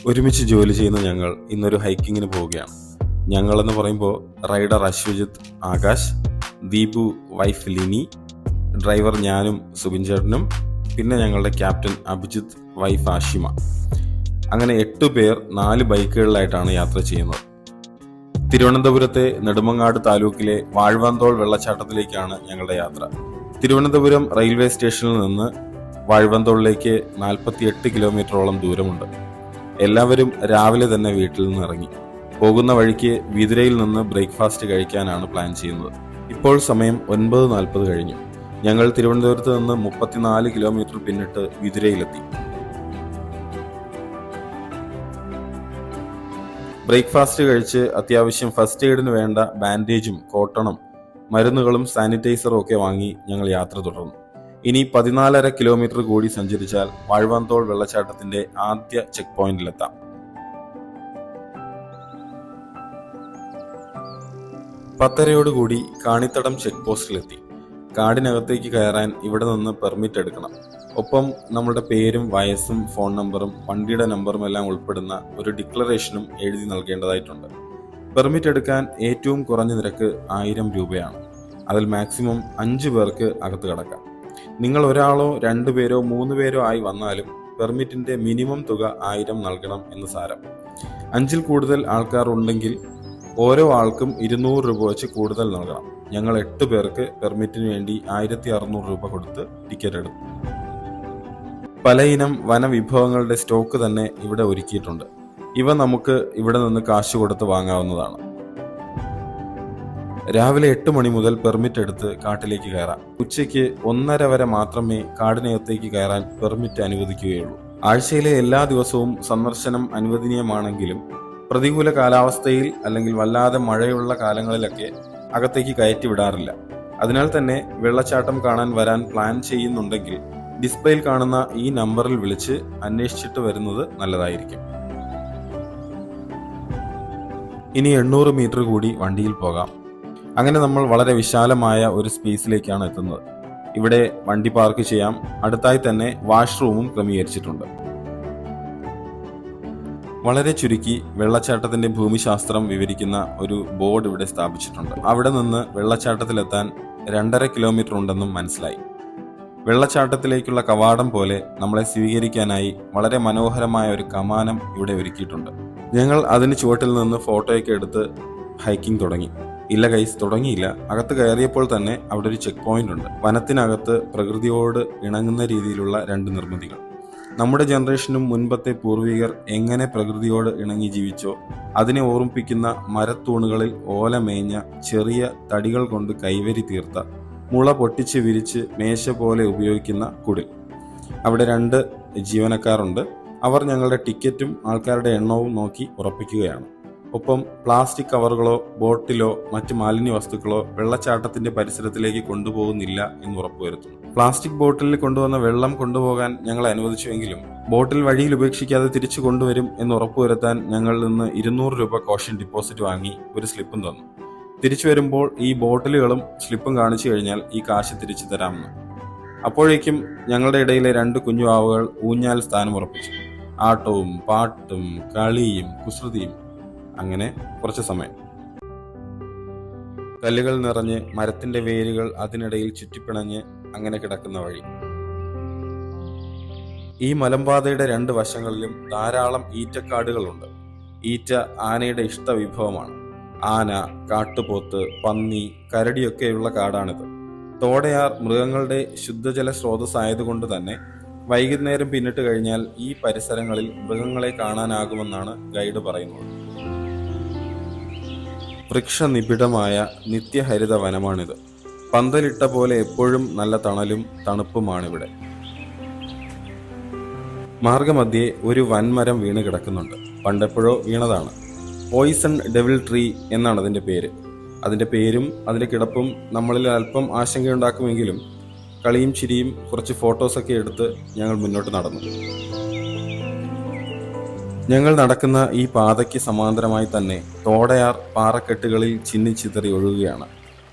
ഒരുമിച്ച് ജോലി ചെയ്യുന്ന ഞങ്ങൾ ഇന്നൊരു ഹൈക്കിങ്ങിന് പോവുകയാണ്. ഞങ്ങളെന്ന് പറയുമ്പോൾ rider Ashwajith, Akash, Deepu wife Lini, driver ഞാനും സുബിൻ ചേട്ടനും, പിന്നെ ഞങ്ങളുടെ ക്യാപ്റ്റൻ അഭിജിത്ത് വൈഫ് ആഷിമ. അങ്ങനെ 8 പേർ 4 ബൈക്കുകളിലായിട്ടാണ് യാത്ര ചെയ്യുന്നത്. തിരുവനന്തപുരത്തെ നെടുമങ്ങാട് താലൂക്കിലെ വാഴ്വാന്തോൾ വെള്ളച്ചാട്ടത്തിലേക്കാണ് ഞങ്ങളുടെ യാത്ര. തിരുവനന്തപുരം റെയിൽവേ സ്റ്റേഷനിൽ നിന്ന് വാഴ്വാന്തോളിലേക്ക് 48 കിലോമീറ്ററോളം ദൂരമുണ്ട്. എല്ലാവരും രാവിലെ തന്നെ വീട്ടിൽ നിന്ന് ഇറങ്ങി. പോകുന്ന വഴിക്ക് വിതുരയിൽ നിന്ന് ബ്രേക്ക്ഫാസ്റ്റ് കഴിക്കാനാണ് പ്ലാൻ ചെയ്യുന്നത്. ഇപ്പോൾ സമയം 9:40 കഴിഞ്ഞു. ഞങ്ങൾ തിരുവനന്തപുരത്ത് നിന്ന് 34 കിലോമീറ്റർ പിന്നിട്ട് വിതുരയിലെത്തി. ബ്രേക്ക്ഫാസ്റ്റ് കഴിച്ച് അത്യാവശ്യം ഫസ്റ്റ് എയ്ഡിന് വേണ്ട ബാൻഡേജും കോട്ടണും മരുന്നുകളും സാനിറ്റൈസറും ഒക്കെ വാങ്ങി ഞങ്ങൾ യാത്ര തുടർന്നു. ഇനി 14.5 കിലോമീറ്റർ കൂടി സഞ്ചരിച്ചാൽ വാഴ്വാന്തോൾ വെള്ളച്ചാട്ടത്തിന്റെ ആദ്യ ചെക്ക് പോയിന്റിലെത്താം. പത്തരയോടുകൂടി കാണിത്തടം ചെക്ക് പോസ്റ്റിലെത്തി. കാടിനകത്തേക്ക് കയറാൻ ഇവിടെ നിന്ന് പെർമിറ്റ് എടുക്കണം. ഒപ്പം നമ്മുടെ പേരും വയസ്സും ഫോൺ നമ്പറും വണ്ടിയുടെ നമ്പറും എല്ലാം ഉൾപ്പെടുന്ന ഒരു ഡിക്ലറേഷനും എഴുതി നൽകേണ്ടതായിട്ടുണ്ട്. പെർമിറ്റ് എടുക്കാൻ ഏറ്റവും കുറഞ്ഞ നിരക്ക് 1000 രൂപയാണ്. അതിൽ മാക്സിമം 5 പേർക്ക് അകത്ത് കടക്കാം. നിങ്ങൾ ഒരാളോ 2 പേരോ 3 പേരോ ആയി വന്നാലും പെർമിറ്റിന്റെ മിനിമം തുക 1000 നൽകണം എന്ന് സാരം. 5-ൽ കൂടുതൽ ആൾക്കാർ ഉണ്ടെങ്കിൽ ഓരോ ആൾക്കും 200 രൂപ വെച്ച് കൂടുതൽ നൽകണം. ഞങ്ങൾ 8 പേർക്ക് പെർമിറ്റിന് വേണ്ടി 1600 രൂപ കൊടുത്ത് ടിക്കറ്റ് എടുത്തു. പലയിനം വനവിഭവങ്ങളുടെ സ്റ്റോക്ക് തന്നെ ഇവിടെ ഒരുക്കിയിട്ടുണ്ട്. ഇവ നമുക്ക് ഇവിടെ നിന്ന് കാശ് കൊടുത്ത് വാങ്ങാവുന്നതാണ്. രാവിലെ 8 മണി മുതൽ പെർമിറ്റ് എടുത്ത് കാട്ടിലേക്ക് കയറാം. ഉച്ചയ്ക്ക് 1:30 വരെ മാത്രമേ കാടിനകത്തേക്ക് കയറാൻ പെർമിറ്റ് അനുവദിക്കുകയുള്ളൂ. ആഴ്ചയിലെ എല്ലാ ദിവസവും സന്ദർശനം അനുവദനീയമാണെങ്കിലും പ്രതികൂല കാലാവസ്ഥയിൽ അല്ലെങ്കിൽ വല്ലാതെ മഴയുള്ള കാലങ്ങളിലൊക്കെ അകത്തേക്ക് കയറ്റി വിടാറില്ല. അതിനാൽ തന്നെ വെള്ളച്ചാട്ടം കാണാൻ വരാൻ പ്ലാൻ ചെയ്യുന്നുണ്ടെങ്കിൽ ഡിസ്പ്ലേയിൽ കാണുന്ന ഈ നമ്പറിൽ വിളിച്ച് അന്വേഷിച്ചിട്ട് വരുന്നത് നല്ലതായിരിക്കും. ഇനി 800 മീറ്റർ കൂടി വണ്ടിയിൽ പോകാം. അങ്ങനെ നമ്മൾ വളരെ വിശാലമായ ഒരു സ്പേസിലേക്കാണ് എത്തുന്നത്. ഇവിടെ വണ്ടി പാർക്ക് ചെയ്യാം. അടുത്തായി തന്നെ വാഷ്റൂമും ക്രമീകരിച്ചിട്ടുണ്ട്. വളരെ ചുരുക്കി വെള്ളച്ചാട്ടത്തിന്റെ ഭൂമിശാസ്ത്രം വിവരിക്കുന്ന ഒരു ബോർഡ് ഇവിടെ സ്ഥാപിച്ചിട്ടുണ്ട്. അവിടെ നിന്ന് വെള്ളച്ചാട്ടത്തിലെത്താൻ 2.5 കിലോമീറ്റർ ഉണ്ടെന്നും മനസ്സിലായി. വെള്ളച്ചാട്ടത്തിലേക്കുള്ള കവാടം പോലെ നമ്മളെ സ്വീകരിക്കാനായി വളരെ മനോഹരമായ ഒരു കമാനം ഇവിടെ ഒരുക്കിയിട്ടുണ്ട്. ഞങ്ങൾ അതിന് ചുവട്ടിൽ നിന്ന് ഫോട്ടോയൊക്കെ എടുത്ത് ഹൈക്കിംഗ് തുടങ്ങി. ഇല്ല ഗൈസ്, തുടങ്ങിയില്ല. അകത്ത് കയറിയപ്പോൾ തന്നെ അവിടെ ഒരു ചെക്ക് പോയിന്റ് ഉണ്ട്. വനത്തിനകത്ത് പ്രകൃതിയോട് ഇണങ്ങുന്ന രീതിയിലുള്ള 2 നിർമ്മിതികൾ. നമ്മുടെ ജനറേഷനും മുൻപത്തെ പൂർവികർ എങ്ങനെ പ്രകൃതിയോട് ഇണങ്ങി ജീവിച്ചോ അതിനെ ഓർമ്മിപ്പിക്കുന്ന മരത്തൂണുകളിൽ ഓല മേഞ്ഞ ചെറിയ തടികൾ കൊണ്ട് കൈവരി തീർത്ത മുള പൊട്ടിച്ച് വിരിച്ച് മേശ പോലെ ഉപയോഗിക്കുന്ന കുടിൽ. അവിടെ 2 ജീവനക്കാരുണ്ട്. അവർ ഞങ്ങളുടെ ടിക്കറ്റും ആൾക്കാരുടെ എണ്ണവും നോക്കി ഉറപ്പിക്കുകയാണ്. ഒപ്പം പ്ലാസ്റ്റിക് കവറുകളോ ബോട്ടിലോ മറ്റ് മാലിന്യ വസ്തുക്കളോ വെള്ളച്ചാട്ടത്തിന്റെ പരിസരത്തിലേക്ക് കൊണ്ടുപോകുന്നില്ല എന്ന് ഉറപ്പുവരുത്തുന്നു. പ്ലാസ്റ്റിക് ബോട്ടിലിൽ കൊണ്ടുവന്ന വെള്ളം കൊണ്ടുപോകാൻ ഞങ്ങൾ അനുവദിച്ചുവെങ്കിലും ബോട്ടിൽ വഴിയിൽ ഉപേക്ഷിക്കാതെ തിരിച്ചു കൊണ്ടുവരും എന്ന് ഉറപ്പുവരുത്താൻ ഞങ്ങളിൽ നിന്ന് 200 രൂപ കോഷൻ ഡിപ്പോസിറ്റ് വാങ്ങി ഒരു സ്ലിപ്പും തന്നു. തിരിച്ചു വരുമ്പോൾ ഈ ബോട്ടിലുകളും സ്ലിപ്പും കാണിച്ചു കഴിഞ്ഞാൽ ഈ കാശ് തിരിച്ചു തരാമെന്ന്. അപ്പോഴേക്കും ഞങ്ങളുടെ ഇടയിലെ 2 കുഞ്ഞു ആവുകൾ ഊഞ്ഞാൽ സ്ഥാനം ഉറപ്പിച്ചു. ആട്ടവും പാട്ടും കളിയും കുസൃതിയും. അങ്ങനെ കുറച്ച് സമയം. കല്ലുകൾ നിറഞ്ഞ് മരത്തിന്റെ വേരുകൾ അതിനിടയിൽ ചുറ്റിപ്പിണഞ്ഞ് അങ്ങനെ കിടക്കുന്ന വഴി. ഈ മലമ്പാതയുടെ 2 വശങ്ങളിലും ധാരാളം ഈറ്റക്കാടുകളുണ്ട്. ഈറ്റ ആനയുടെ ഇഷ്ട വിഭവമാണ്. ആന, കാട്ടുപോത്ത്, പന്നി, കരടിയൊക്കെയുള്ള കാടാണിത്. തോടയാർ മൃഗങ്ങളുടെ ശുദ്ധജല സ്രോതസ്സായതുകൊണ്ട് തന്നെ വൈകുന്നേരം പിന്നിട്ട് കഴിഞ്ഞാൽ ഈ പരിസരങ്ങളിൽ മൃഗങ്ങളെ കാണാനാകുമെന്നാണ് ഗൈഡ് പറയുന്നത്. വൃക്ഷനിബിഡമായ നിത്യഹരിത വനമാണിത്. പന്തലിട്ട പോലെ എപ്പോഴും നല്ല തണലും തണുപ്പുമാണിവിടെ. മാർഗമധ്യേ ഒരു വൻമരം വീണ് കിടക്കുന്നുണ്ട്. പണ്ടെപ്പോഴോ വീണതാണ്. പോയിസൺ ഡെവിൾ ട്രീ എന്നാണ് അതിൻ്റെ പേര്. അതിൻ്റെ പേരും അതിൻ്റെ കിടപ്പും നമ്മളിൽ അല്പം ആശങ്കയുണ്ടാക്കുമെങ്കിലും കളിയും ചിരിയും കുറച്ച് ഫോട്ടോസൊക്കെ എടുത്ത് ഞങ്ങൾ മുന്നോട്ട് നടന്നു. ഞങ്ങൾ നടക്കുന്ന ഈ പാതയ്ക്ക് സമാന്തരമായി തന്നെ തോടയാർ പാറക്കെട്ടുകളിൽ ചിന്നിച്ചിതറി ഒഴുകുകയാണ്.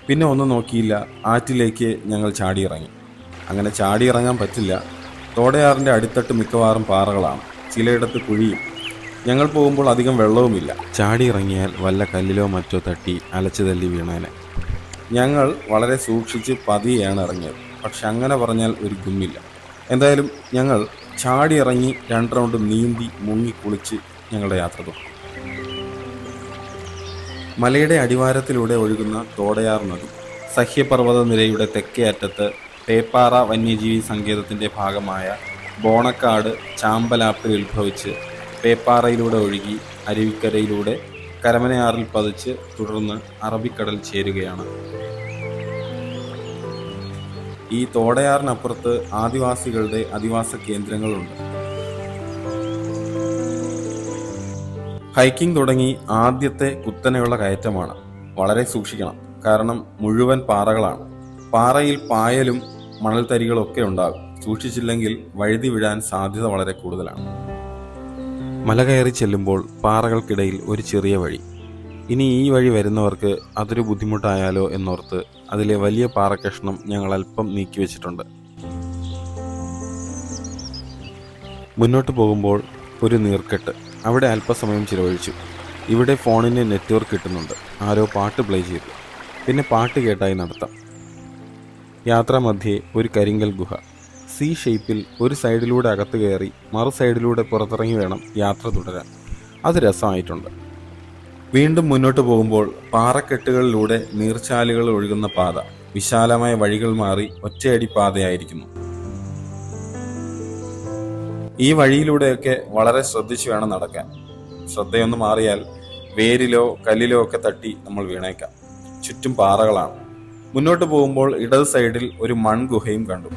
പിന്നെ ഒന്നും നോക്കിയില്ല, ആറ്റിലേക്ക് ഞങ്ങൾ ചാടിയിറങ്ങി. അങ്ങനെ ചാടിയിറങ്ങാൻ പറ്റില്ല. തോടയാറിൻ്റെ അടിത്തട്ട് മിക്കവാറും പാറകളാണ്, ചിലയിടത്ത് കുഴിയും. ഞങ്ങൾ പോകുമ്പോൾ അധികം വെള്ളവുമില്ല. ചാടി ഇറങ്ങിയാൽ വല്ല കല്ലിലോ മറ്റോ തട്ടി അലച്ചു തല്ലി വീണേനെ. ഞങ്ങൾ വളരെ സൂക്ഷിച്ച് പതിയെയാണ് ഇറങ്ങിയത്. പക്ഷെ അങ്ങനെ പറഞ്ഞാൽ ഒരു ഗുമ്മില്ല. എന്തായാലും ഞങ്ങൾ ചാടി ഇറങ്ങി 2 റൗണ്ട് നീന്തി മുങ്ങി കുളിച്ച് ഞങ്ങളുടെ യാത്ര തുടങ്ങി. മലയുടെ അടിവാരത്തിലൂടെ ഒഴുകുന്ന തോടയാർ നദി സഹ്യപർവ്വത നിരയുടെ തെക്കേ അറ്റത്ത് പേപ്പാറ വന്യജീവി സങ്കേതത്തിൻ്റെ ഭാഗമായ ബോണക്കാട് ചാമ്പലാപ്പിൽ ഉത്ഭവിച്ച് പേപ്പാറയിലൂടെ ഒഴുകി അരുവിക്കരയിലൂടെ കരമനയാറിൽ പതിച്ച് തുടർന്ന് അറബിക്കടൽ ചേരുകയാണ്. ഈ തോടയാറിനപ്പുറത്ത് ആദിവാസികളുടെ അധിവാസ കേന്ദ്രങ്ങളുണ്ട്. ഹൈക്കിംഗ് തുടങ്ങി ആദ്യത്തെ കുത്തനെയുള്ള കയറ്റമാണ്. വളരെ സൂക്ഷിക്കണം, കാരണം മുഴുവൻ പാറകളാണ്. പാറയിൽ പായലും മണൽത്തരികളൊക്കെ ഉണ്ടാകും. സൂക്ഷിച്ചില്ലെങ്കിൽ വഴുതി വീഴാൻ സാധ്യത വളരെ കൂടുതലാണ്. മല കയറി ചെല്ലുമ്പോൾ പാറകൾക്കിടയിൽ ഒരു ചെറിയ വഴി. ഇനി ഈ വഴി വരുന്നവർക്ക് അതൊരു ബുദ്ധിമുട്ടായാലോ എന്നോർത്ത് അതിലെ വലിയ പാറക്കഷ്ണം ഞങ്ങൾ അല്പം നീക്കി വെച്ചിട്ടുണ്ട്. മുന്നോട്ട് പോകുമ്പോൾ ഒരു നീർക്കെട്ട്. അവിടെ അല്പസമയം ചിലവഴിച്ചു. ഇവിടെ ഫോണിന് നെറ്റ്വർക്ക് കിട്ടുന്നുണ്ട്. ആരോ പാട്ട് പ്ലേ ചെയ്തു. പിന്നെ പാട്ട് കേട്ടായി നടത്താം. യാത്രാമധ്യേ ഒരു കരിങ്കൽ ഗുഹ സി ഷേപ്പിൽ ഒരു സൈഡിലൂടെ അകത്ത് കയറി മറു സൈഡിലൂടെ പുറത്തിറങ്ങി വേണം യാത്ര തുടരാൻ. അത് രസമായിട്ടുണ്ട്. വീണ്ടും മുന്നോട്ട് പോകുമ്പോൾ പാറക്കെട്ടുകളിലൂടെ നീർച്ചാലുകൾ ഒഴുകുന്ന പാത. വിശാലമായ വഴികൾ മാറി ഒറ്റയടി പാതയായിരിക്കുന്നു. ഈ വഴിയിലൂടെയൊക്കെ വളരെ ശ്രദ്ധിച്ചു വേണം നടക്കാൻ. ശ്രദ്ധയൊന്ന് മാറിയാൽ വേരിലോ കല്ലിലോ ഒക്കെ തട്ടി നമ്മൾ വീണേക്കാം. ചുറ്റും പാറകളാണ്. മുന്നോട്ട് പോകുമ്പോൾ ഇടത് സൈഡിൽ ഒരു മൺഗുഹയും കണ്ടു.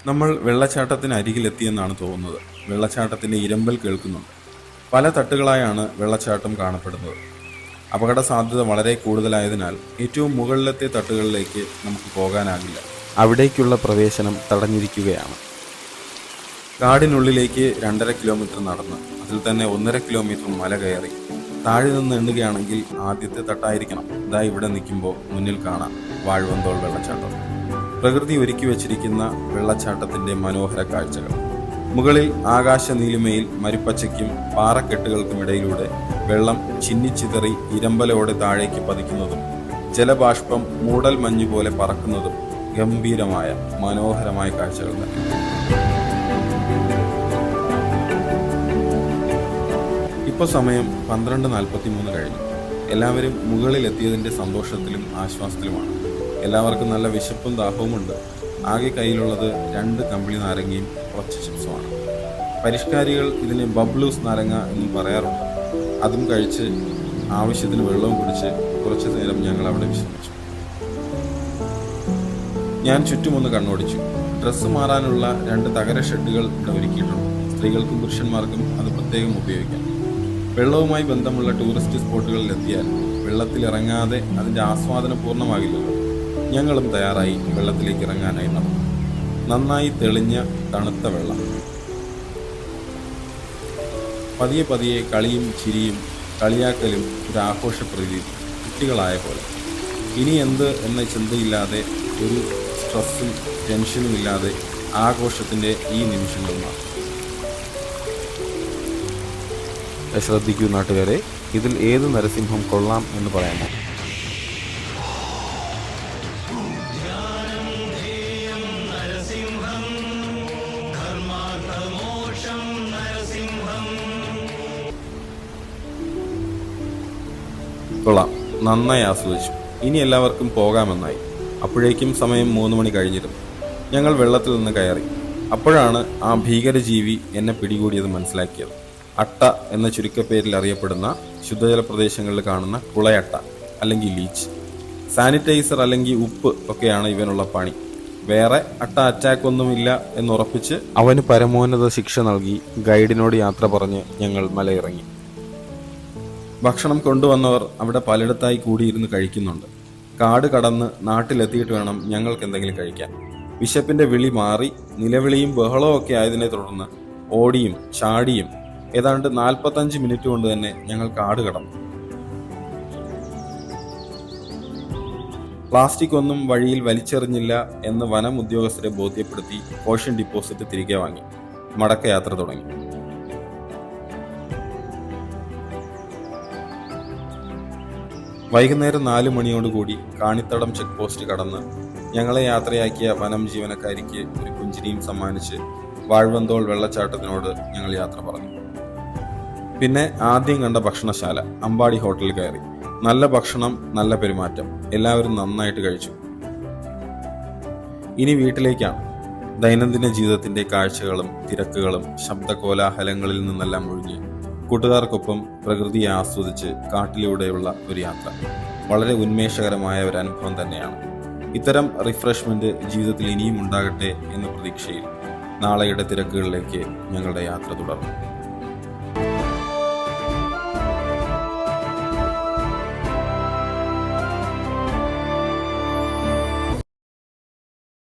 നമ്മൾ വെള്ളച്ചാട്ടത്തിന് അരികിലെത്തിയെന്നാണ് തോന്നുന്നത്. വെള്ളച്ചാട്ടത്തിന്റെ ഇരമ്പൽ കേൾക്കുന്നുണ്ട്. പല തട്ടുകളായാണ് വെള്ളച്ചാട്ടം കാണപ്പെടുന്നത്. അപകട സാധ്യത വളരെ കൂടുതലായതിനാൽ ഏറ്റവും മുകളിലത്തെ തട്ടുകളിലേക്ക് നമുക്ക് പോകാനാകില്ല. അവിടേക്കുള്ള പ്രവേശനം തടഞ്ഞിരിക്കുകയാണ്. കാടിനുള്ളിലേക്ക് 2.5 കിലോമീറ്റർ നടന്ന് അതിൽ തന്നെ 1.5 കിലോമീറ്റർ മല കയറി താഴെ നിന്ന് എണ്ണുകയാണെങ്കിൽ ആദ്യത്തെ തട്ടായിരിക്കണം. ഇതാ ഇവിടെ നിൽക്കുമ്പോൾ മുന്നിൽ കാണാം വാഴവന്തോൾ വെള്ളച്ചാട്ടം. പ്രകൃതി ഒരുക്കി വച്ചിരിക്കുന്ന വെള്ളച്ചാട്ടത്തിന്റെ മനോഹര കാഴ്ചകൾ. മുകളിൽ ആകാശ നീലിമയിൽ മരുപ്പച്ചയ്ക്കും പാറക്കെട്ടുകൾക്കുമിടയിലൂടെ വെള്ളം ചിന്നിച്ചിതറി ഇരമ്പലോടെ താഴേക്ക് പതിക്കുന്നതും ജലബാഷ്പം മൂടൽ മഞ്ഞു പോലെ പറക്കുന്നതും ഗംഭീരമായ മനോഹരമായ കാഴ്ചകൾ തന്നെ. ഇപ്പോൾ സമയം 12:43 കഴിഞ്ഞു. എല്ലാവരും മുകളിലെത്തിയതിൻ്റെ സന്തോഷത്തിലും ആശ്വാസത്തിലുമാണ്. എല്ലാവർക്കും നല്ല വിശപ്പും ദാഹവുമുണ്ട്. ആകെ കയ്യിലുള്ളത് 2 കമ്പിളി നാരങ്ങയും കുറച്ച് ചിപ്സുമാണ്. പരിഷ്കാരികൾ ഇതിനെ ബബ്ലൂസ് നാരങ്ങ എന്നും പറയാറുണ്ട്. അതും കഴിച്ച് ആവശ്യത്തിന് വെള്ളവും കുടിച്ച് കുറച്ചു നേരം ഞങ്ങൾ അവിടെ വിശ്രമിച്ചു. ഞാൻ ചുറ്റുമൊന്ന് കണ്ണോടിച്ചു. ഡ്രസ്സ് മാറാനുള്ള 2 തകര ഷെഡുകൾ ഇവിടെ ഒരുക്കിയിട്ടുണ്ട്. സ്ത്രീകൾക്കും പുരുഷന്മാർക്കും അത് പ്രത്യേകം ഉപയോഗിക്കാം. വെള്ളവുമായി ബന്ധമുള്ള ടൂറിസ്റ്റ് സ്പോട്ടുകളിൽ എത്തിയാൽ വെള്ളത്തിലിറങ്ങാതെ അതിൻ്റെ ആസ്വാദനം പൂർണ്ണമാകില്ലല്ലോ. ഞങ്ങളും തയ്യാറായി വെള്ളത്തിലേക്ക് ഇറങ്ങാനായി നടന്നു. നന്നായി തെളിഞ്ഞ തണുത്ത വെള്ളം. പതിയെ പതിയെ കളിയും ചിരിയും കളിയാക്കലും ഒരു ആഘോഷപ്രീതി. കുട്ടികളായ പോലെ ഇനി എന്ത് എന്ന ചിന്തയില്ലാതെ ഒരു സ്ട്രെസ്സും ടെൻഷനും ഇല്ലാതെ ആഘോഷത്തിൻ്റെ ഈ നിമിഷങ്ങൾ മാത്രം. ശ്രദ്ധിക്കൂ നാട്ടുകാരെ, ഇതിൽ ഏത് നരസിംഹം കൊള്ളാം എന്ന് പറയാമോ? കൊള്ളാം, നന്നായി ആസ്വദിച്ചു. ഇനി എല്ലാവർക്കും പോകാമെന്നായി. അപ്പോഴേക്കും സമയം 3 മണി കഴിഞ്ഞിരുന്നു. ഞങ്ങൾ വെള്ളത്തിൽ നിന്ന് കയറി. അപ്പോഴാണ് ആ ഭീകരജീവി എന്നെ പിടികൂടിയത് മനസ്സിലാക്കിയത്. അട്ട എന്ന ചുരുക്കപ്പേരിൽ അറിയപ്പെടുന്ന ശുദ്ധജല പ്രദേശങ്ങളിൽ കാണുന്ന കുളയട്ട അല്ലെങ്കിൽ ലീച്ച്. സാനിറ്റൈസർ അല്ലെങ്കിൽ ഉപ്പ് ഒക്കെയാണ് ഇവനുള്ള പണി. വേറെ അട്ട അറ്റാക്ക് ഒന്നുമില്ല എന്നുറപ്പിച്ച് അവന് പരമോന്നത ശിക്ഷ നൽകി ഗൈഡിനോട് യാത്ര പറഞ്ഞ് ഞങ്ങൾ മലയിറങ്ങി. ഭക്ഷണം കൊണ്ടുവന്നവർ അവിടെ പലയിടത്തായി കൂടിയിരുന്ന് കഴിക്കുന്നുണ്ട്. കാട് കടന്ന് നാട്ടിലെത്തിയിട്ട് വേണം ഞങ്ങൾക്ക് എന്തെങ്കിലും കഴിക്കാൻ. വിശപ്പിന്റെ വിളി മാറി നിലവിളിയും ബഹളവും ഒക്കെ ആയതിനെ തുടർന്ന് ഓടിയും ചാടിയും ഏതാണ്ട് 45 മിനിറ്റ് കൊണ്ട് തന്നെ ഞങ്ങൾ കാട് കടന്നു. പ്ലാസ്റ്റിക് ഒന്നും വഴിയിൽ വലിച്ചെറിഞ്ഞില്ല എന്ന് വനം ഉദ്യോഗസ്ഥരെ ബോധ്യപ്പെടുത്തി കോഷൻ ഡിപ്പോസിറ്റ് തിരികെ വാങ്ങി മടക്കയാത്ര തുടങ്ങി. വൈകുന്നേരം 4 മണിയോടുകൂടി കാണിത്തടം ചെക്ക് പോസ്റ്റ് കടന്ന് ഞങ്ങളെ യാത്രയാക്കിയ വനം ജീവനക്കാരിക്ക് ഒരു പുഞ്ചിരിയും സമ്മാനിച്ച് വാഴ്വന്തോൾ വെള്ളച്ചാട്ടത്തിനോട് ഞങ്ങൾ യാത്ര പറഞ്ഞു. പിന്നെ ആദ്യം കണ്ട ഭക്ഷണശാല അമ്പാടി ഹോട്ടലിൽ കയറി. നല്ല ഭക്ഷണം, നല്ല പെരുമാറ്റം, എല്ലാവരും നന്നായിട്ട് കഴിച്ചു. ഇനി വീട്ടിലേക്കാണ്. ദൈനംദിന ജീവിതത്തിന്റെ കാഴ്ചകളും തിരക്കുകളും ശബ്ദകോലാഹലങ്ങളിൽ നിന്നെല്ലാം ഒഴിഞ്ഞ് കൂട്ടുകാർക്കൊപ്പം പ്രകൃതിയെ ആസ്വദിച്ച് കാട്ടിലൂടെയുള്ള ഒരു യാത്ര വളരെ ഉന്മേഷകരമായ ഒരു അനുഭവം തന്നെയാണ്. ഇത്തരം റിഫ്രഷ്മെന്റ് ജീവിതത്തിൽ ഇനിയും ഉണ്ടാകട്ടെ എന്ന പ്രതീക്ഷയിൽ നാളെയുടെ തിരക്കുകളിലേക്ക് ഞങ്ങളുടെ യാത്ര തുടർന്നു.